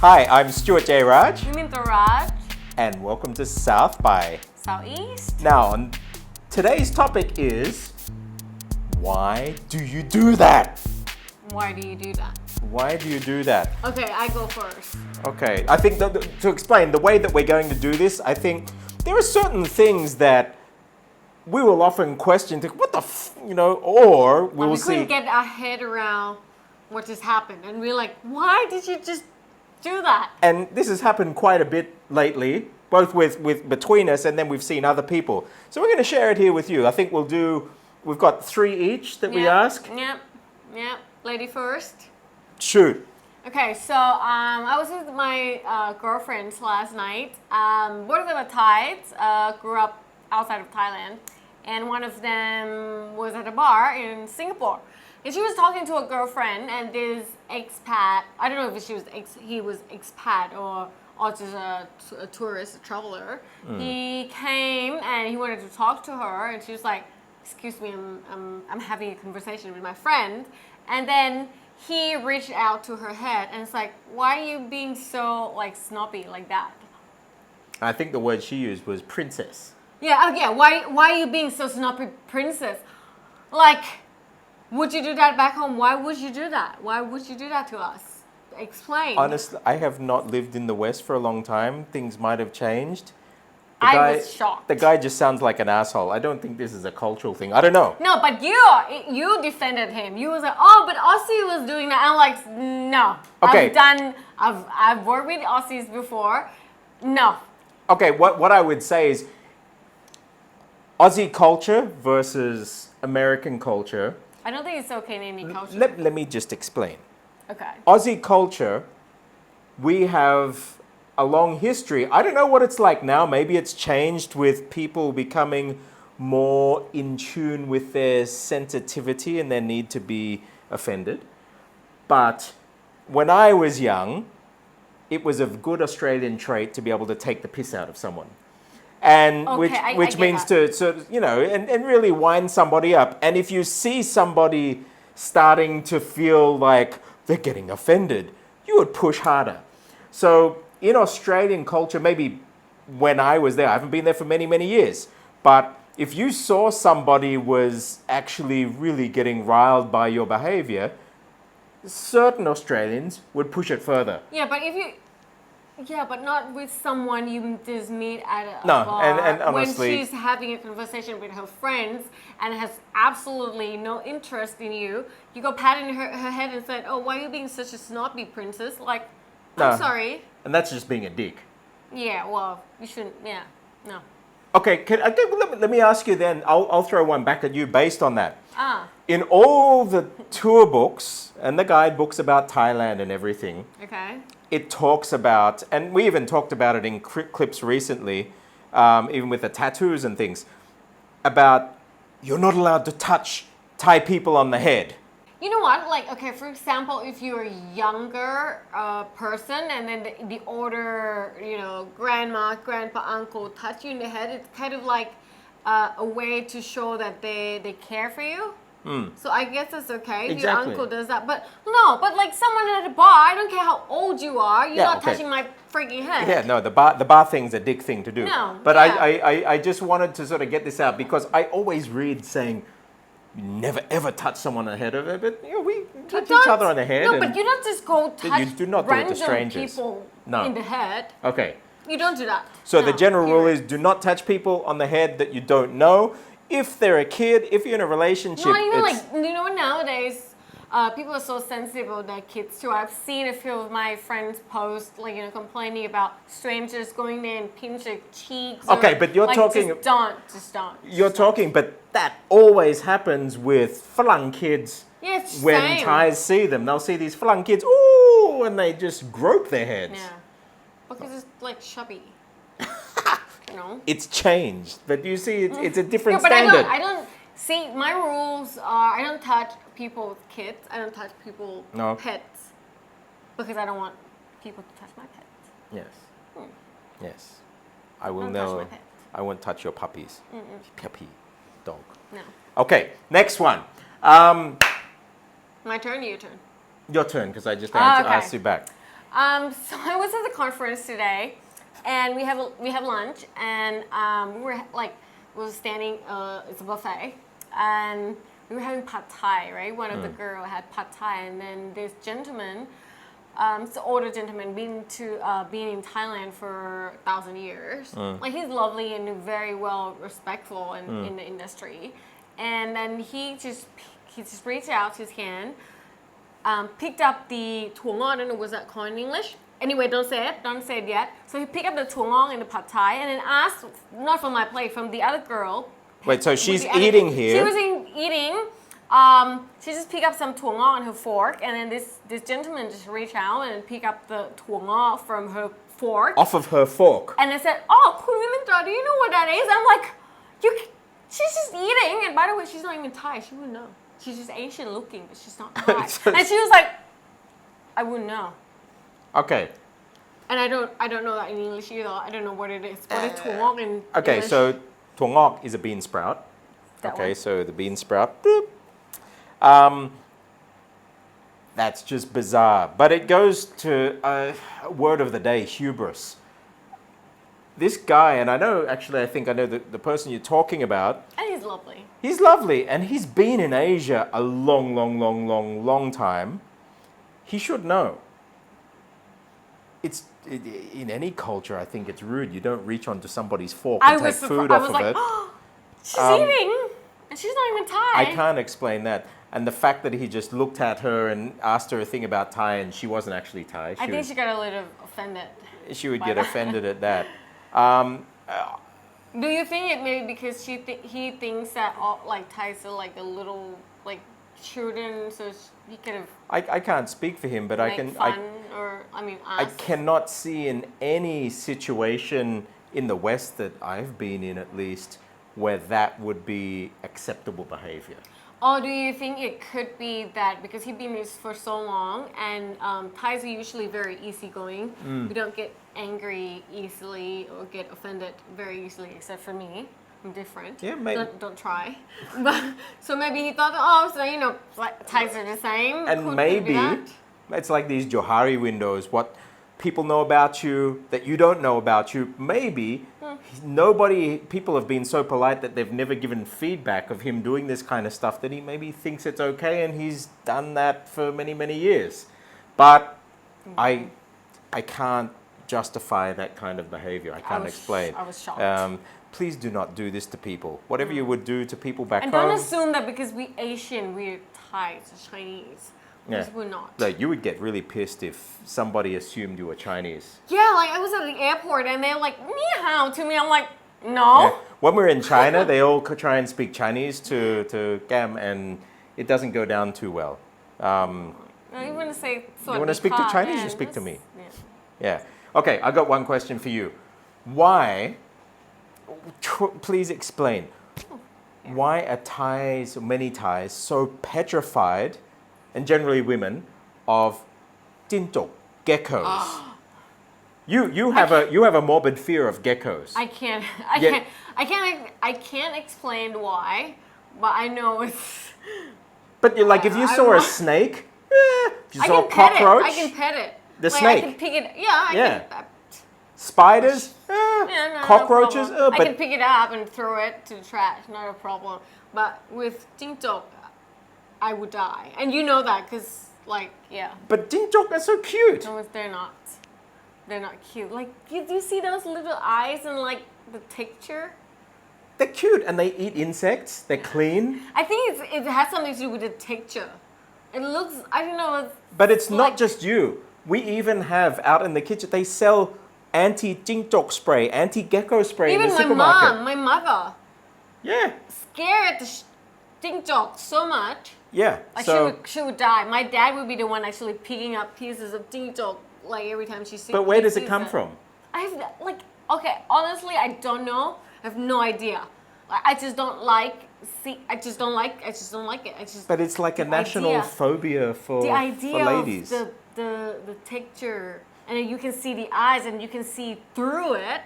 Hi, I'm Stuart J. Raj, Wimintra Raj, and welcome to South by. Southeast. Now, today's topic is, why do you do that? Why do you do that? Why do you do that? Okay, I go first. Okay, I think to explain the way that we're going to do this, I think there are certain things that we will often question, what the or we will We see. couldn't get our head around what just happened, and we're like, why did you just do that? And this has happened quite a bit lately, both with between us, and then we've seen other people. So we're going to share it here with you. I think we've got 3 each that we ask. Yep. Lady first. Shoot. Okay, so I was with my girlfriends last night. Both of them are Thais, grew up outside of Thailand, and one of them was at a bar in Singapore. And she was talking to a girlfriend, and this expat, I don't know if he was expat or just a tourist, a traveler. He came and he wanted to talk to her, and she was like, excuse me, I'm having a conversation with my friend. And then he reached out to her head, and it's like, why are you being so snobby like that? I think the word she used was princess. Yeah, why are you being so snobby, princess? Like, would you do that back home? Why would you do that? Why would you do that to us? Explain. Honestly, I have not lived in the West for a long time. Things might have changed. I was shocked. The guy just sounds like an asshole. I don't think this is a cultural thing. I don't know. No, but you defended him. You was like, oh, but Aussie was doing that. I'm like, no. Okay. I've worked with Aussies before. No. Okay, what I would say is Aussie culture versus American culture. I don't think it's okay in any culture. Let me just explain. Okay. Aussie culture, we have a long history. I don't know what it's like now. Maybe it's changed with people becoming more in tune with their sensitivity and their need to be offended. But when I was young, it was a good Australian trait to be able to take the piss out of someone. And Okay, which I means get to and really wind somebody up. And if you see somebody starting to feel like they're getting offended, you would push harder. So in Australian culture, maybe when I was there, I haven't been there for many, many years, but if you saw somebody was actually really getting riled by your behavior, certain Australians would push it further. Yeah, but not with someone you just meet at a No, bar. and honestly, when she's having a conversation with her friends and has absolutely no interest in you, you go patting her head and say, oh, why are you being such a snobby princess? Like, I'm sorry. And that's just being a dick. Yeah, well, you shouldn't, no. Okay, let me ask you then, I'll throw one back at you based on that. In all the tour books and the guidebooks about Thailand and everything, Okay. it talks about, and we even talked about it in clips recently, even with the tattoos and things, about you're not allowed to touch Thai people on the head. You know what? Like, okay, for example, if you're a younger person and then the older, grandma, grandpa, uncle touch you in the head, it's kind of like a way to show that they care for you. So I guess it's okay if your uncle does that. But like someone at a bar, I don't care how old you are, you're not touching my freaking head. Yeah, no, the bar thing's a dick thing to do. No, but yeah. I just wanted to sort of get this out because I always read saying, never ever touch someone on the head of it, but we touch each other on the head. No, but you don't just go touch you do not do it to random strangers. people No. in the head. Okay. You don't do that. So No, the general rule period. is do not touch people on the head that you don't know. If they're a kid, if you're in a relationship, Not even nowadays, people are so sensitive about their kids too. I've seen a few of my friends post, complaining about strangers going there and pinch their cheeks. Okay, but you're talking. Just don't. You're talking, but that always happens with Farang kids. Yeah, it's when same. Thais see them, they'll see these Farang kids, ooh, and they just grope their heads. Yeah, because it's like chubby. It's changed, but you see, it's a different but standard. I don't see. My rules are I don't touch people's kids. I don't touch people's pets because I don't want people to touch my pets. Yes. Yes. I will Don't touch know. my pets. I won't touch your puppies. Puppy dog. No. Okay, next one. My turn, your turn. Your turn, because I just Okay. asked you back. So I was at the conference today, and we have lunch, and we were like we were standing. It's a buffet, and we were having pad thai, right? One of the girl had pad thai, and then this gentleman, it's an older gentleman, been in Thailand for 1,000 years. Like he's lovely and very well respectful in the industry, and then he just reached out his hand. Picked up the tuong I don't know what's that called in English. Anyway, don't say it yet. So he picked up the tuong in the pad thai and then asked, not from my plate, from the other girl. Wait, so she's eating here. She was eating. She just picked up some tuong on her fork, and then this gentleman just reached out and picked up the tuong from her fork. Off of her fork. And I said, "Oh, Kun Wimintra, do you know what that is?" I'm like, she's just eating. And by the way, she's not even Thai. She wouldn't know. She's just Asian looking, but she's not Thai. And she was like, I wouldn't know. Okay. And I don't know that in English either. I don't know what it is. What is tuong in Okay, English? so tuong is a bean sprout. That Okay, one. so the bean sprout. Boop. That's just bizarre. But it goes to word of the day, hubris. This guy, and I think I know the person you're talking about. And he's lovely. He's lovely, and he's been in Asia a long time. He should know. In any culture, I think it's rude. You don't reach onto somebody's fork and take food off of it. Oh, she's eating, and she's not even Thai. I can't explain that. And the fact that he just looked at her and asked her a thing about Thai, and she wasn't actually Thai. I think she got a little offended. She would get that. offended at that. Do you think it maybe because he thinks that all like Thais are like a little like children, so he could have I can't speak for him, but I cannot see in any situation in the West that I've been in, at least, where that would be acceptable behavior. Or do you think it could be that because he's been this for so long, and Thais are usually very easygoing. We don't get angry easily or get offended very easily, except for me. I'm different. Yeah, maybe. Don't try. But so maybe he thought, oh, so like, Thais are the same. And Could maybe be that. it's like these Johari windows. What people know about you that you don't know about you. Maybe people have been so polite that they've never given feedback of him doing this kind of stuff that he maybe thinks it's okay, and he's done that for many years. But I can't justify that kind of behavior. I can't explain. I was shocked. Please do not do this to people. Whatever you would do to people back And home. don't assume that because we Asian, we're Thais or Chinese. Yeah. Because we're not. Like, you would get really pissed if somebody assumed you were Chinese. Yeah, like I was at the airport and they're like, ni hao to me. I'm like, no. Yeah. When we're in China, they all try and speak Chinese to Gam, and it doesn't go down too well. No, you want to say, You want to speak to Chinese, yeah, you speak to me. Yeah. Yeah. Okay, I got one question for you. Why, please explain, why are Thais, many Thais, so petrified, and generally women, of Jingjok, geckos? You have a morbid fear of geckos. I can't explain why, but I know it's. But you're like, if you saw a snake, if you saw a cockroach, I can pet it. the Like, snake. I can pick it. Yeah. I can. Spiders, Yeah, no, cockroaches, no problem. I but can pick it up and throw it to the trash, not a problem. But with Jingjok, I would die, and you know that because, like, yeah. but Jingjok are so cute. No, they're not. They're not cute. Like, do you see those little eyes and like the texture? They're cute, and they eat insects. They're clean. I think it has something to do with the texture. It looks, I don't know. But it's not like- just you. We even have out in the kitchen. They sell anti-Jingjok spray, anti-gecko spray in Even the my supermarket. mom, my mother, Yeah, scared the Jingjok so much. yeah. Like So, she would die. My dad would be the one actually picking up pieces of Jingjok like every time she sees. but where does it come from? I have like, okay, honestly, I don't know. I have no idea. Like, I just don't like. I just don't like it. I just. But it's like a the national idea- phobia for the idea ladies. of the texture, and then you can see the eyes, and you can see through it.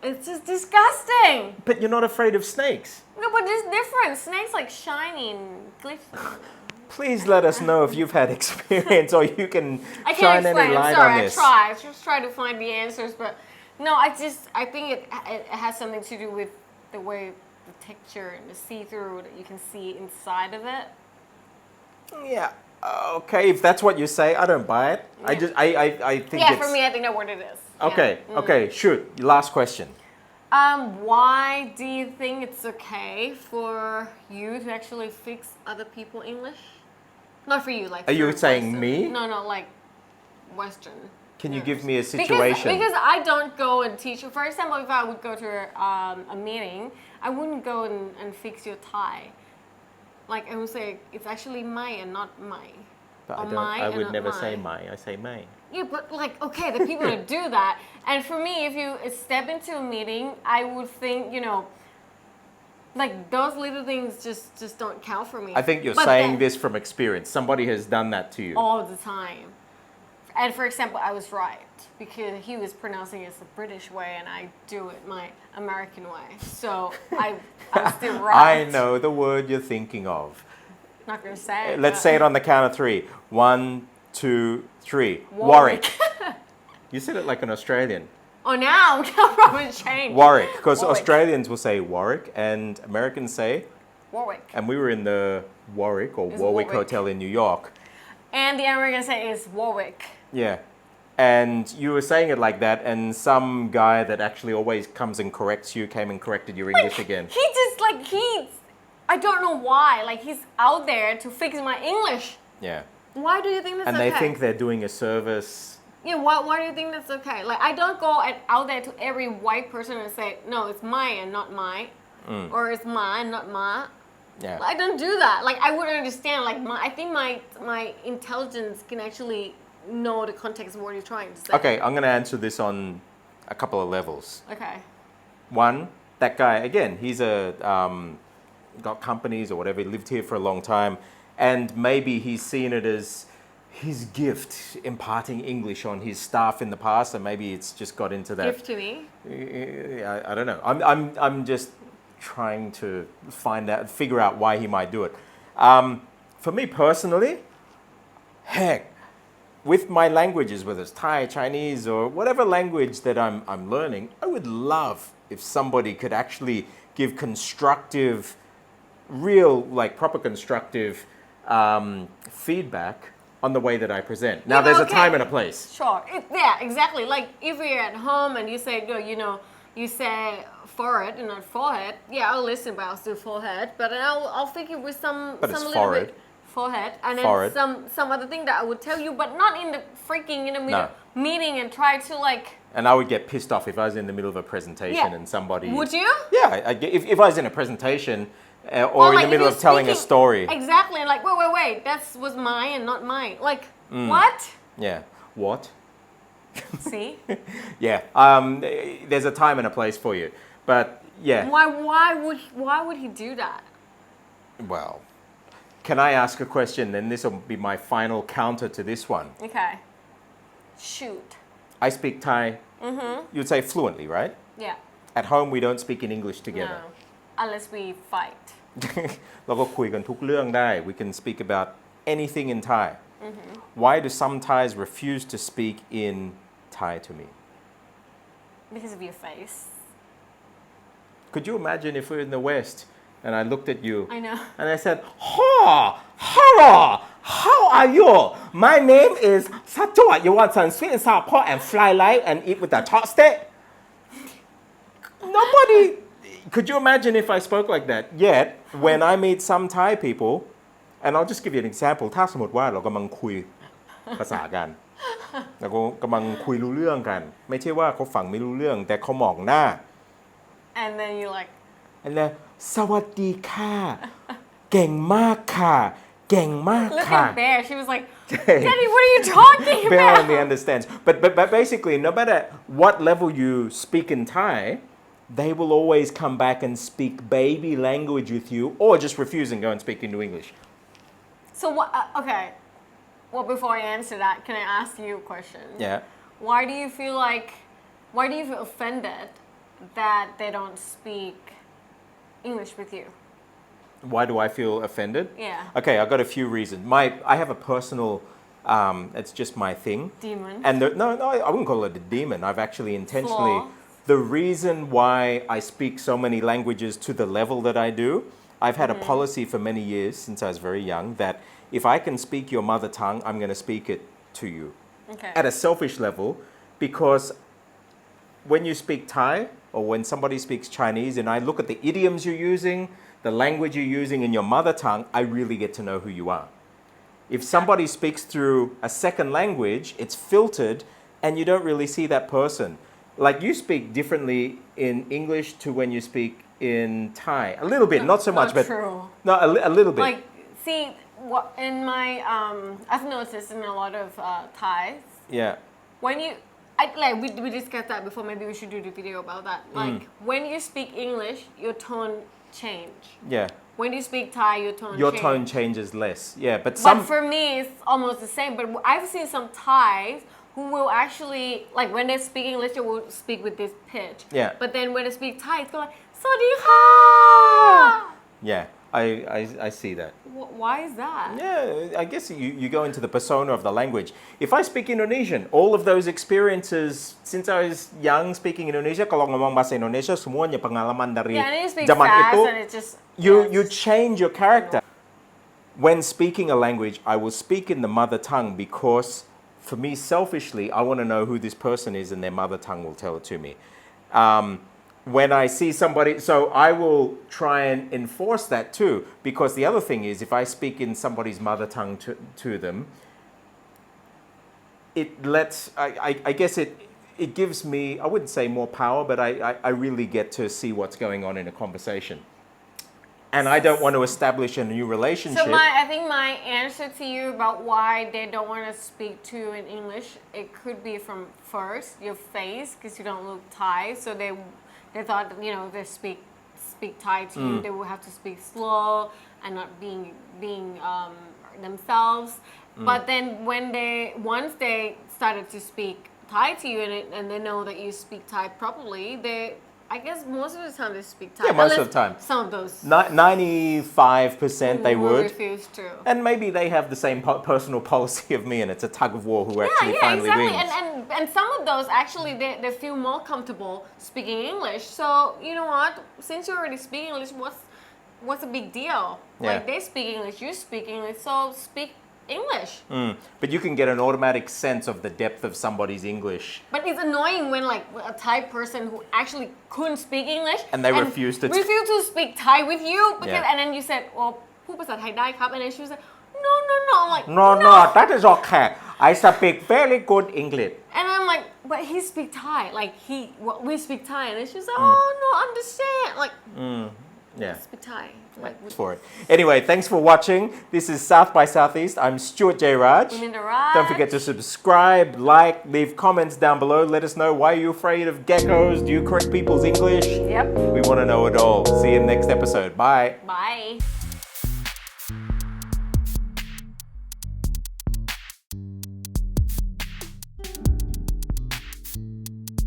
It's just disgusting. But you're not afraid of snakes. No, but it's different. Snakes like shiny and glistening. please let us know if you've had experience or you can I can't shine any explain. I'm light sorry. on I this. try. I just try to find the answers, but no. I think it has something to do with the way the texture and the see-through that you can see inside of it. Yeah. Okay, if that's what you say, I don't buy it. I think Yeah, it's... for me, I think that's what it is. Okay, Yeah. okay, shoot. Last question. Why do you think it's okay for you to actually fix other people English? Not for you, like. Are you for saying Western. me? No, like Western. Can you give Yes. me a situation? Because I don't go and teach. For example, if I would go to a meeting, I wouldn't go and fix your tie. Like I would say, it's actually my and not my. But Or my I and would not never my. say my, I say may. Yeah, but like, okay, the people that do that. And for me, if you step into a meeting, I would think, like those little things just don't count for me. I think you're But saying then, this from experience. Somebody has done that to you. all the time. And for example, I was right because he was pronouncing it the British way and I do it my American way. So I'm still right. I know the word you're thinking of. Not gonna say it. Let's say it on the count of three. 1, 2, 3. Warwick. You said it like an Australian. Oh, now I'm probably change. Warwick, because Warwick. Australians will say Warwick and Americans say, Warwick. and we were in the Warwick or It's Warwick Warwick. Hotel in New York. And the Americans say is Warwick. Yeah. And you were saying it like that, and some guy that actually always comes and corrects you came and corrected your English again. He just I don't know why. Like he's out there to fix my English. Yeah. Why do you think that's And okay? they think they're doing a service. Yeah, why do you think that's okay? Like I don't go out there to every white person and say, no, it's my and not my. Or it's my and not my. Yeah. I don't do that. Like I would understand. Like I think my intelligence can actually know the context of what you're trying to say. Okay, I'm going to answer this on a couple of levels. Okay. One, that guy, again, he's got companies or whatever, he lived here for a long time, and maybe he's seen it as his gift, imparting English on his staff in the past, and maybe it's just got into that. Gift to me. I don't know. I'm just trying to figure out why he might do it. For me personally, heck, with my languages, whether it's Thai, Chinese, or whatever language that I'm learning, I would love if somebody could actually give constructive, real, like proper constructive feedback on the way that I present. Now, there's a time and a place. Sure. Yeah, exactly. Like if you're at home and you say, you say forehead and not forehead. Yeah, I'll listen, but I'll still forehead. But then I'll think it with some But it's little forehead. bit forehead, and then Forehead. some other thing that I would tell you, but not in the freaking meeting and try to like. And I would get pissed off if I was in the middle of a presentation and somebody. Would you? Yeah, if I was in a presentation or in like the if middle you're of telling a speaking- story. Exactly, and like wait, that was mine and not mine. Like what? Yeah. What? See? Yeah. There's a time and a place for you, but yeah. Why would he do that? Well, can I ask a question? Then this will be my final counter to this one. Okay. Shoot. I speak Thai. You'd say fluently, right? Yeah. At home, we don't speak in English No. together. Unless we fight. เราก็คุยกันทุกเรื่องได้ We can speak about anything in Thai. Why do some Thais refuse to speak in Thai to me? Because of your face. Could you imagine if we're in the West and I looked at you I know. and I said, hello, how are you? My name is Stuart. You want some sweet and sour pork and fly light and eat with a chopstick? Nobody. Could you imagine if I spoke like that? Yet, when I meet some Thai people, and I'll just give you an example. ถ้าสมมติว่าเรากำลังคุยภาษากันเราก็กำลังคุยรู้เรื่องกัน ไม่ใช่ว่าเขาฟังไม่รู้เรื่อง แต่เขามองหน้า And then you like. And then สวัสดีค่ะ เก่งมากค่ะ เก่งมาก Look ค่ะ at Bear. She was like, Daddy, what are you talking Bear about? only understands. But basically, no matter what level you speak in Thai, they will always come back and speak baby language with you, or just refuse and go and speak into English. So what? Okay. Well, before I answer that, can I ask you a question? Yeah. Why do you feel offended that they don't speak English with you? Why do I feel offended? Yeah. Okay, I've got a few reasons. I have a personal, it's just my thing. Demon. And no, I wouldn't call it a demon. I've actually intentionally, Flaw. the reason why I speak so many languages to the level that I do, I've had a policy for many years since I was very young that if I can speak your mother tongue, I'm going to speak it to you. Okay. At a selfish level, because when you speak Thai or when somebody speaks Chinese and I look at the idioms you're using, the language you're using in your mother tongue, I really get to know who you are. If somebody speaks through a second language, it's filtered and you don't really see that person. Like you speak differently in English to when you speak in Thai. A little bit, not so much, but true. no, a little bit. Like, see, what in my I've noticed in a lot of Thais, Yeah. when you we discussed that before. Maybe we should do the video about that. Like when you speak English, your tone change. Yeah. When you speak Thai, your tone Your change. tone changes less. Yeah, but But for me, it's almost the same. But I've seen some Thais who will actually, like when they speak English, they will speak with this pitch. Yeah. But then when they speak Thai, it's like, สวัสดีค่ะ yeah, I see that. Why is that? Yeah, I guess you go into the persona of the language. If I speak Indonesian, all of those experiences since I was young speaking Indonesia, kalau ngomong bahasa Indonesia, semuanya pengalaman dari Yeah, and you speak zaman fast itu, and it just... you change your character. When speaking a language, I will speak in the mother tongue because for me, selfishly, I want to know who this person is and their mother tongue will tell it to me. When I see somebody, so I will try and enforce that too, because the other thing is if I speak in somebody's mother tongue to them, it lets, I guess it gives me, I wouldn't say more power, but I really get to see what's going on in a conversation. And I don't want to establish a new relationship. So I think my answer to you about why they don't want to speak to you in English, it could be from first, your face, because you don't look Thai, so they thought, you know, they speak Thai to you, they will have to speak slow and not being themselves. But then once they started to speak Thai to you and they know that you speak Thai properly, I guess most of the time they speak Thai. Yeah, most of the time. Some of those 95% they who would. refuse to. And maybe they have the same personal policy of me and it's a tug of war who actually finally exactly. wins. And some of those actually they feel more comfortable speaking English. So you know what? Since you already speak English, what's the big deal? Yeah. Like they speak English, you speak English, so speak English. But you can get an automatic sense of the depth of somebody's English. But it's annoying when like a Thai person who actually couldn't speak English And they refused to speak Thai with you because Yeah. and then you said, "Well, พูดภาษาไทยได้ครับ," and then she was like, "No." I'm like, No, that is okay. I speak very good English. And I'm like, but he speak Thai. Like we speak Thai. And then she's like, oh no, understand. Like, Yeah. speak Thai. Like, For it. Anyway, thanks for watching. This is South by Southeast. I'm Stuart J. Raj. Wimintra and I. Don't forget to subscribe, like, leave comments down below. Let us know why you're afraid of geckos. Do you correct people's English? Yep. We want to know it all. See you in the next episode. Bye. Bye.